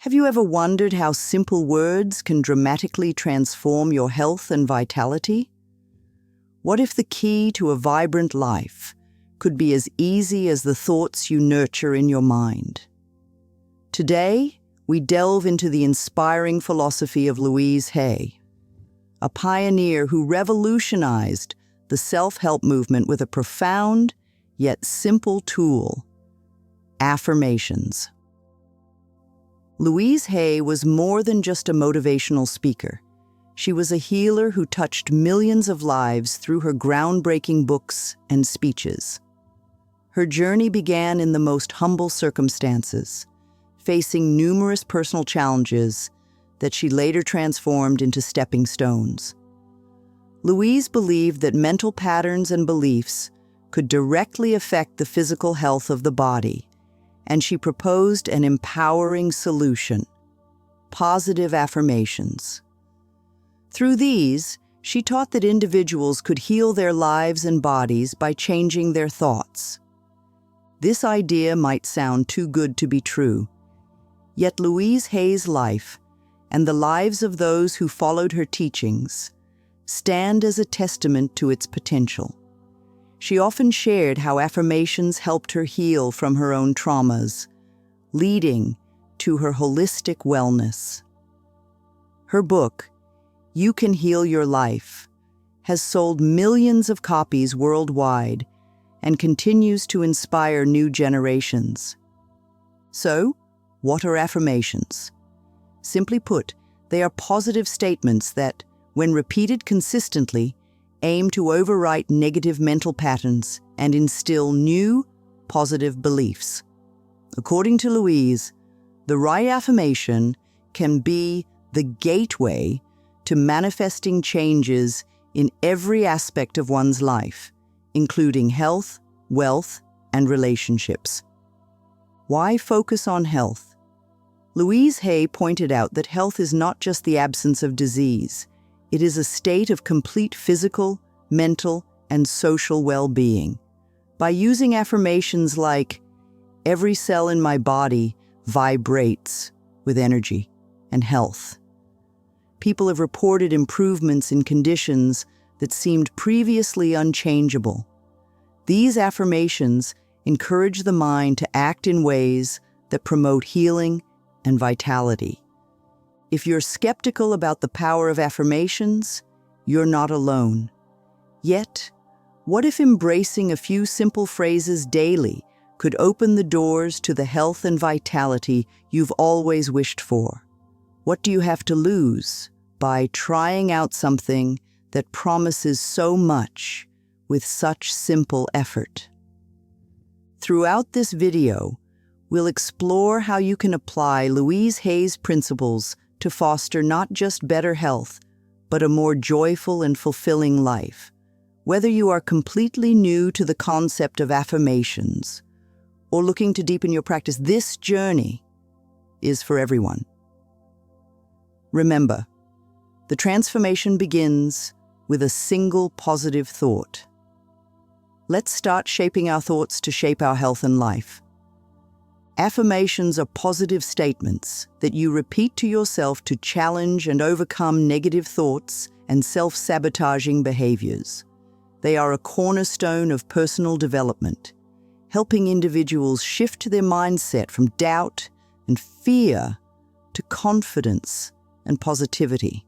Have you ever wondered how simple words can dramatically transform your health and vitality? What if the key to a vibrant life could be as easy as the thoughts you nurture in your mind? Today, we delve into the inspiring philosophy of Louise Hay, a pioneer who revolutionized the self-help movement with a profound yet simple tool: affirmations. Louise Hay was more than just a motivational speaker. She was a healer who touched millions of lives through her groundbreaking books and speeches. Her journey began in the most humble circumstances, facing numerous personal challenges that she later transformed into stepping stones. Louise believed that mental patterns and beliefs could directly affect the physical health of the body, and she proposed an empowering solution: positive affirmations. Through these, she taught that individuals could heal their lives and bodies by changing their thoughts. This idea might sound too good to be true, yet Louise Hay's life and the lives of those who followed her teachings stand as a testament to its potential. She often shared how affirmations helped her heal from her own traumas, leading to her holistic wellness. Her book, You Can Heal Your Life, has sold millions of copies worldwide and continues to inspire new generations. So, what are affirmations? Simply put, they are positive statements that, when repeated consistently, aim to overwrite negative mental patterns and instill new, positive beliefs. According to Louise, the right affirmation can be the gateway to manifesting changes in every aspect of one's life, including health, wealth, and relationships. Why focus on health? Louise Hay pointed out that health is not just the absence of disease. It is a state of complete physical, mental, and social well-being. By using affirmations like, "Every cell in my body vibrates with energy and health," people have reported improvements in conditions that seemed previously unchangeable. These affirmations encourage the mind to act in ways that promote healing and vitality. If you're skeptical about the power of affirmations, you're not alone. Yet, what if embracing a few simple phrases daily could open the doors to the health and vitality you've always wished for? What do you have to lose by trying out something that promises so much with such simple effort? Throughout this video, we'll explore how you can apply Louise Hay's principles to foster not just better health, but a more joyful and fulfilling life. Whether you are completely new to the concept of affirmations or looking to deepen your practice, this journey is for everyone. Remember, the transformation begins with a single positive thought. Let's start shaping our thoughts to shape our health and life. Affirmations are positive statements that you repeat to yourself to challenge and overcome negative thoughts and self-sabotaging behaviors. They are a cornerstone of personal development, helping individuals shift their mindset from doubt and fear to confidence and positivity.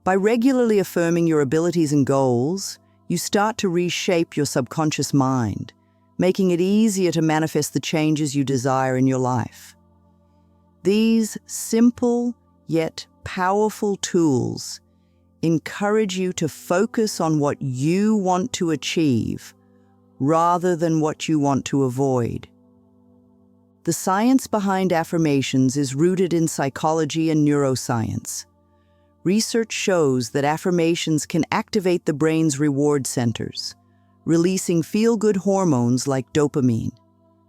By regularly affirming your abilities and goals, you start to reshape your subconscious mind, making it easier to manifest the changes you desire in your life. These simple yet powerful tools encourage you to focus on what you want to achieve rather than what you want to avoid. The science behind affirmations is rooted in psychology and neuroscience. Research shows that affirmations can activate the brain's reward centers, releasing feel-good hormones like dopamine.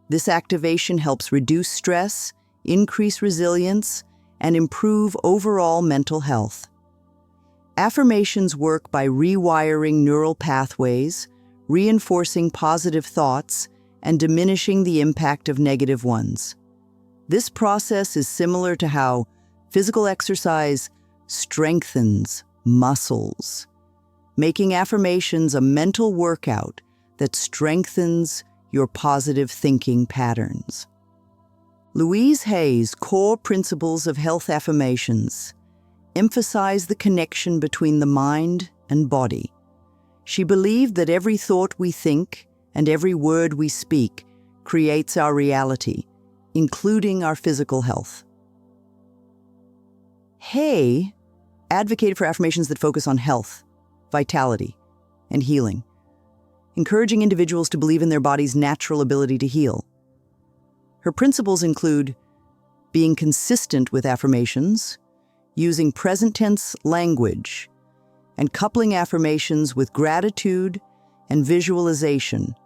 This activation helps reduce stress, increase resilience, and improve overall mental health. Affirmations work by rewiring neural pathways, reinforcing positive thoughts, and diminishing the impact of negative ones. This process is similar to how physical exercise strengthens muscles, making affirmations a mental workout that strengthens your positive thinking patterns. Louise Hay's core principles of health affirmations emphasize the connection between the mind and body. She believed that every thought we think and every word we speak creates our reality, including our physical health. Hay advocated for affirmations that focus on health, vitality, and healing, encouraging individuals to believe in their body's natural ability to heal. Her principles include being consistent with affirmations, using present tense language, and coupling affirmations with gratitude and visualization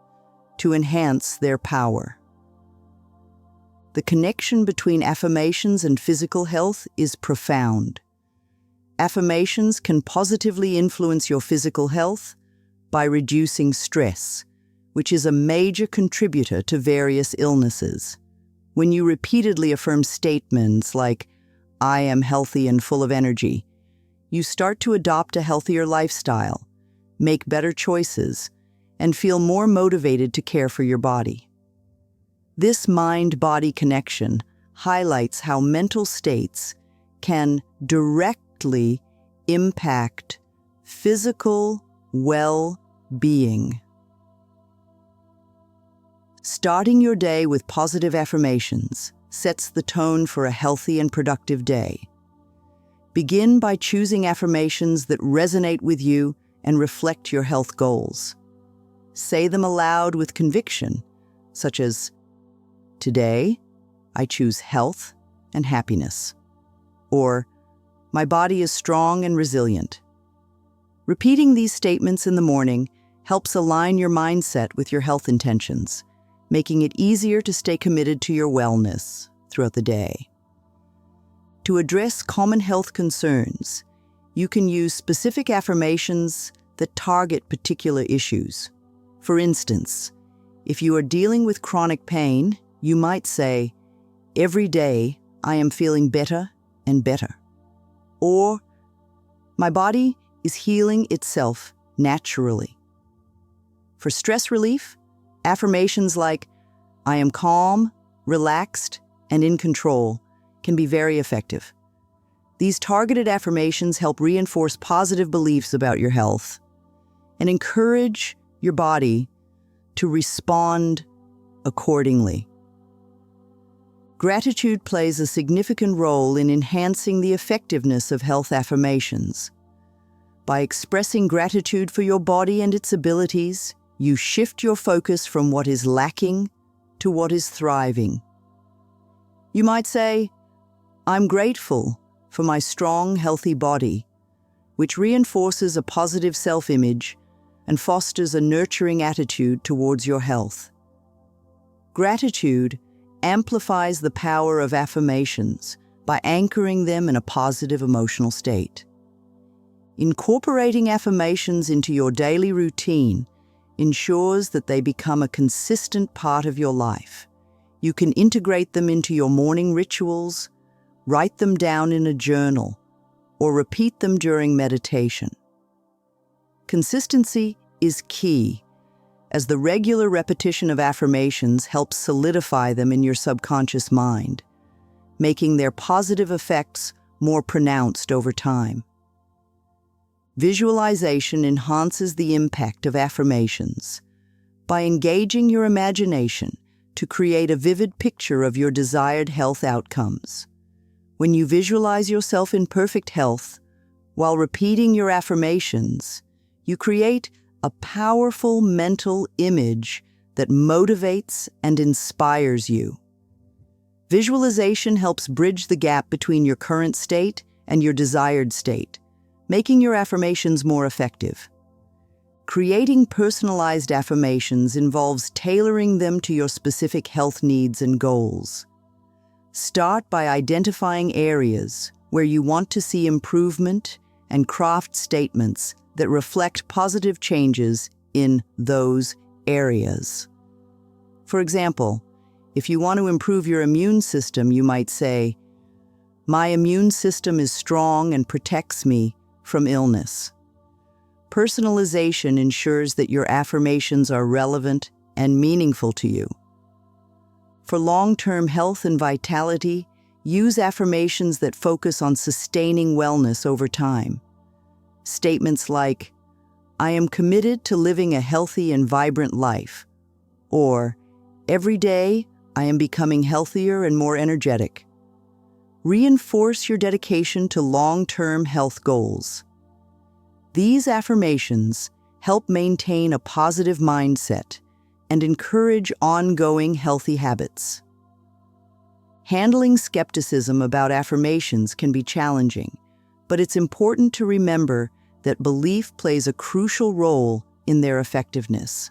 to enhance their power. The connection between affirmations and physical health is profound. Affirmations can positively influence your physical health by reducing stress, which is a major contributor to various illnesses. When you repeatedly affirm statements like, "I am healthy and full of energy," you start to adopt a healthier lifestyle, make better choices, and feel more motivated to care for your body. This mind-body connection highlights how mental states can directly impact physical well-being. Starting your day with positive affirmations sets the tone for a healthy and productive day. Begin by choosing affirmations that resonate with you and reflect your health goals. Say them aloud with conviction, such as, "Today, I choose health and happiness," or "My body is strong and resilient." Repeating these statements in the morning helps align your mindset with your health intentions, making it easier to stay committed to your wellness throughout the day. To address common health concerns, you can use specific affirmations that target particular issues. For instance, if you are dealing with chronic pain, you might say, "Every day I am feeling better and better." Or, "My body is healing itself naturally." For stress relief, affirmations like, "I am calm, relaxed, and in control" can be very effective. These targeted affirmations help reinforce positive beliefs about your health and encourage your body to respond accordingly. Gratitude plays a significant role in enhancing the effectiveness of health affirmations. By expressing gratitude for your body and its abilities, you shift your focus from what is lacking to what is thriving. You might say, "I'm grateful for my strong, healthy body," which reinforces a positive self-image and fosters a nurturing attitude towards your health. Gratitude amplifies the power of affirmations by anchoring them in a positive emotional state. Incorporating affirmations into your daily routine ensures that they become a consistent part of your life. You can integrate them into your morning rituals, write them down in a journal, or repeat them during meditation. Consistency is key, as the regular repetition of affirmations helps solidify them in your subconscious mind, making their positive effects more pronounced over time. Visualization enhances the impact of affirmations by engaging your imagination to create a vivid picture of your desired health outcomes. When you visualize yourself in perfect health while repeating your affirmations, you create a powerful mental image that motivates and inspires you. Visualization helps bridge the gap between your current state and your desired state, making your affirmations more effective. Creating personalized affirmations involves tailoring them to your specific health needs and goals. Start by identifying areas where you want to see improvement and craft statements that reflect positive changes in those areas. For example, If you want to improve your immune system, you might say, "My immune system is strong and protects me from illness." Personalization ensures that your affirmations are relevant and meaningful to you. For long-term health and vitality, use affirmations that focus on sustaining wellness over time. Statements like, "I am committed to living a healthy and vibrant life," or "Every day, I am becoming healthier and more energetic," reinforce your dedication to long-term health goals. These affirmations help maintain a positive mindset and encourage ongoing healthy habits. Handling skepticism about affirmations can be challenging, but it's important to remember that belief plays a crucial role in their effectiveness.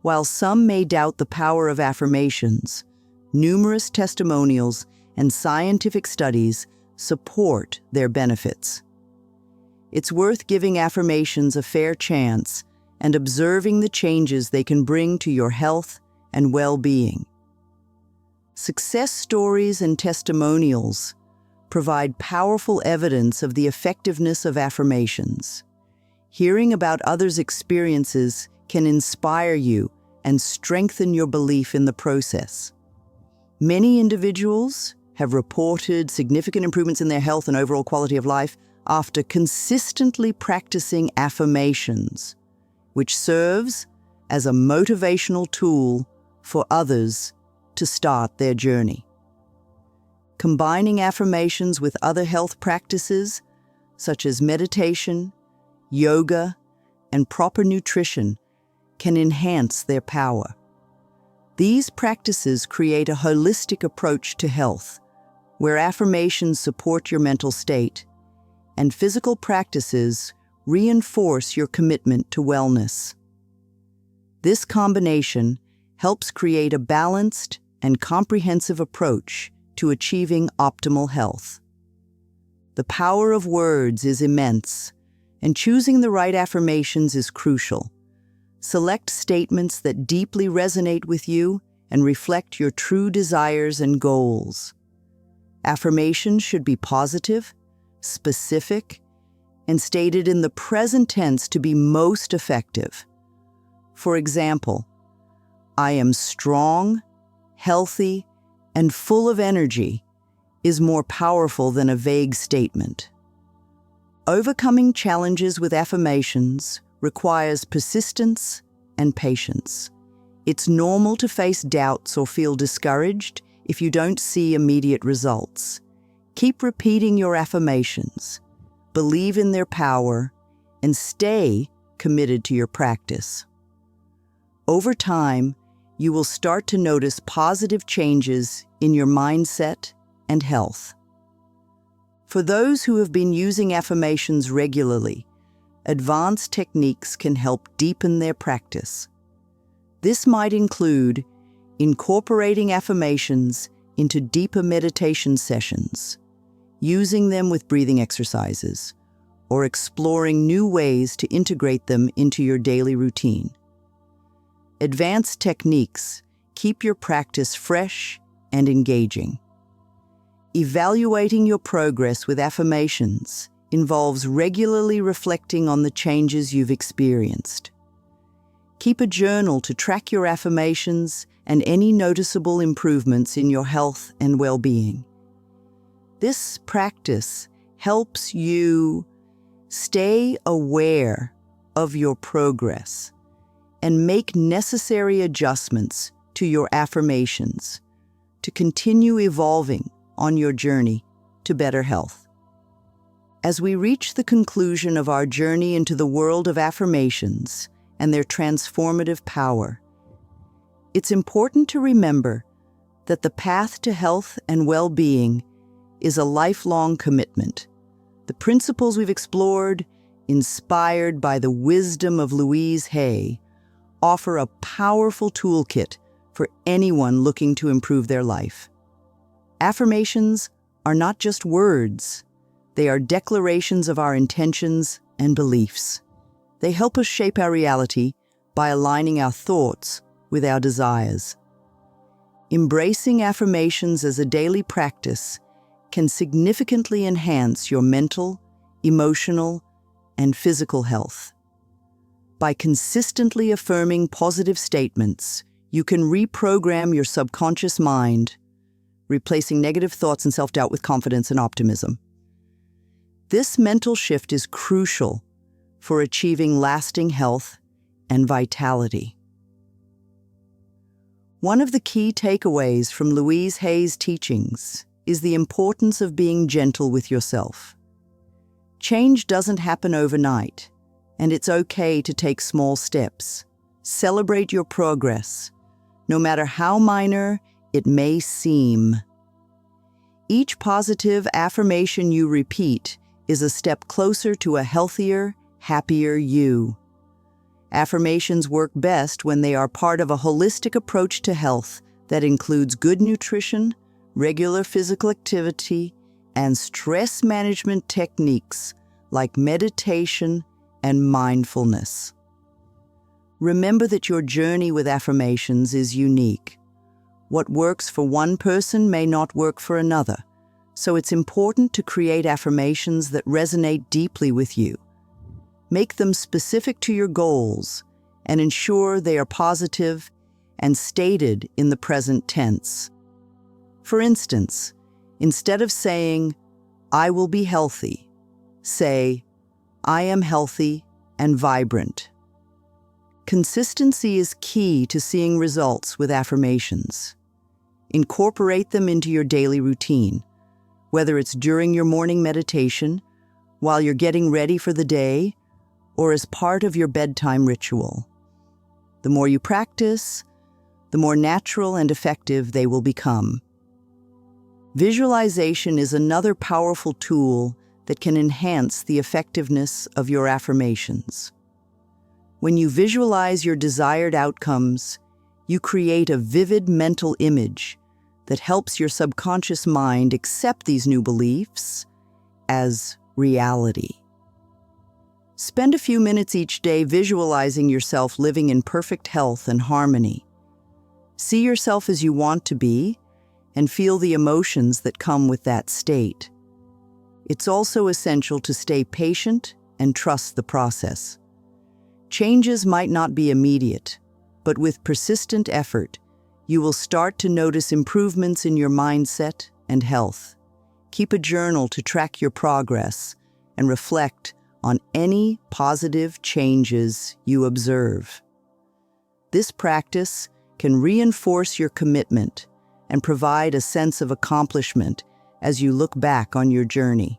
While some may doubt the power of affirmations, numerous testimonials and scientific studies support their benefits. It's worth giving affirmations a fair chance and observing the changes they can bring to your health and well-being. Success stories and testimonials provide powerful evidence of the effectiveness of affirmations. Hearing about others' experiences can inspire you and strengthen your belief in the process. Many individuals have reported significant improvements in their health and overall quality of life after consistently practicing affirmations, which serves as a motivational tool for others to start their journey. Combining affirmations with other health practices, such as meditation, yoga, and proper nutrition, can enhance their power. These practices create a holistic approach to health, where affirmations support your mental state, and physical practices reinforce your commitment to wellness. This combination helps create a balanced and comprehensive approach to achieving optimal health. The power of words is immense, and choosing the right affirmations is crucial. Select statements that deeply resonate with you and reflect your true desires and goals. Affirmations should be positive, specific, and stated in the present tense to be most effective. For example, "I am strong, healthy, and full of energy" is more powerful than a vague statement. Overcoming challenges with affirmations requires persistence and patience. It's normal to face doubts or feel discouraged if you don't see immediate results. Keep repeating your affirmations, believe in their power, and stay committed to your practice. Over time, you will start to notice positive changes in your mindset and health. For those who have been using affirmations regularly, advanced techniques can help deepen their practice. This might include incorporating affirmations into deeper meditation sessions, using them with breathing exercises, or exploring new ways to integrate them into your daily routine. Advanced techniques keep your practice fresh and engaging. Evaluating your progress with affirmations involves regularly reflecting on the changes you've experienced. Keep a journal to track your affirmations and any noticeable improvements in your health and well-being. This practice helps you stay aware of your progress and make necessary adjustments to your affirmations to continue evolving on your journey to better health. As we reach the conclusion of our journey into the world of affirmations and their transformative power, it's important to remember that the path to health and well-being is a lifelong commitment. The principles we've explored, inspired by the wisdom of Louise Hay, offer a powerful toolkit for anyone looking to improve their life. Affirmations are not just words. They are declarations of our intentions and beliefs. They help us shape our reality by aligning our thoughts with our desires. Embracing affirmations as a daily practice can significantly enhance your mental, emotional, and physical health. By consistently affirming positive statements, you can reprogram your subconscious mind, replacing negative thoughts and self-doubt with confidence and optimism. This mental shift is crucial for achieving lasting health and vitality. One of the key takeaways from Louise Hay's teachings is the importance of being gentle with yourself. Change doesn't happen overnight, and it's okay to take small steps. Celebrate your progress, no matter how minor it may seem. Each positive affirmation you repeat is a step closer to a healthier, happier you. Affirmations work best when they are part of a holistic approach to health that includes good nutrition, regular physical activity, and stress management techniques like meditation and mindfulness. Remember that your journey with affirmations is unique. What works for one person may not work for another, so it's important to create affirmations that resonate deeply with you. Make them specific to your goals and ensure they are positive and stated in the present tense. For instance, instead of saying, "I will be healthy," say, "I am healthy and vibrant." Consistency is key to seeing results with affirmations. Incorporate them into your daily routine, whether it's during your morning meditation, while you're getting ready for the day, or as part of your bedtime ritual. The more you practice, the more natural and effective they will become. Visualization is another powerful tool that can enhance the effectiveness of your affirmations. When you visualize your desired outcomes, you create a vivid mental image that helps your subconscious mind accept these new beliefs as reality. Spend a few minutes each day visualizing yourself living in perfect health and harmony. See yourself as you want to be and feel the emotions that come with that state. It's also essential to stay patient and trust the process. Changes might not be immediate, but with persistent effort, you will start to notice improvements in your mindset and health. Keep a journal to track your progress and reflect on any positive changes you observe. This practice can reinforce your commitment and provide a sense of accomplishment as you look back on your journey.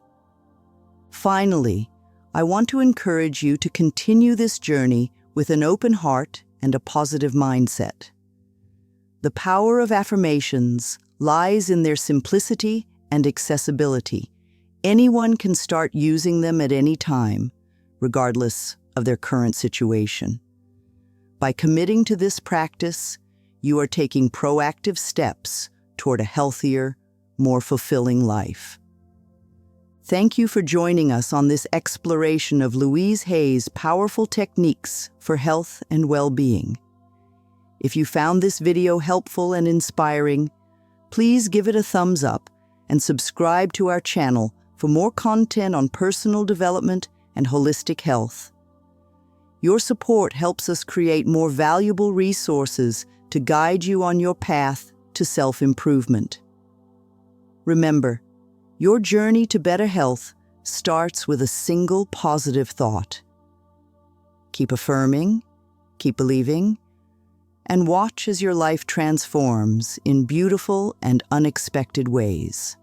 Finally, I want to encourage you to continue this journey with an open heart and a positive mindset. The power of affirmations lies in their simplicity and accessibility. Anyone can start using them at any time, regardless of their current situation. By committing to this practice, you are taking proactive steps toward a healthier, more fulfilling life. Thank you for joining us on this exploration of Louise Hay's powerful techniques for health and well-being. If you found this video helpful and inspiring, please give it a thumbs up and subscribe to our channel for more content on personal development and holistic health. Your support helps us create more valuable resources to guide you on your path to self-improvement. Remember, your journey to better health starts with a single positive thought. Keep affirming, keep believing, and watch as your life transforms in beautiful and unexpected ways.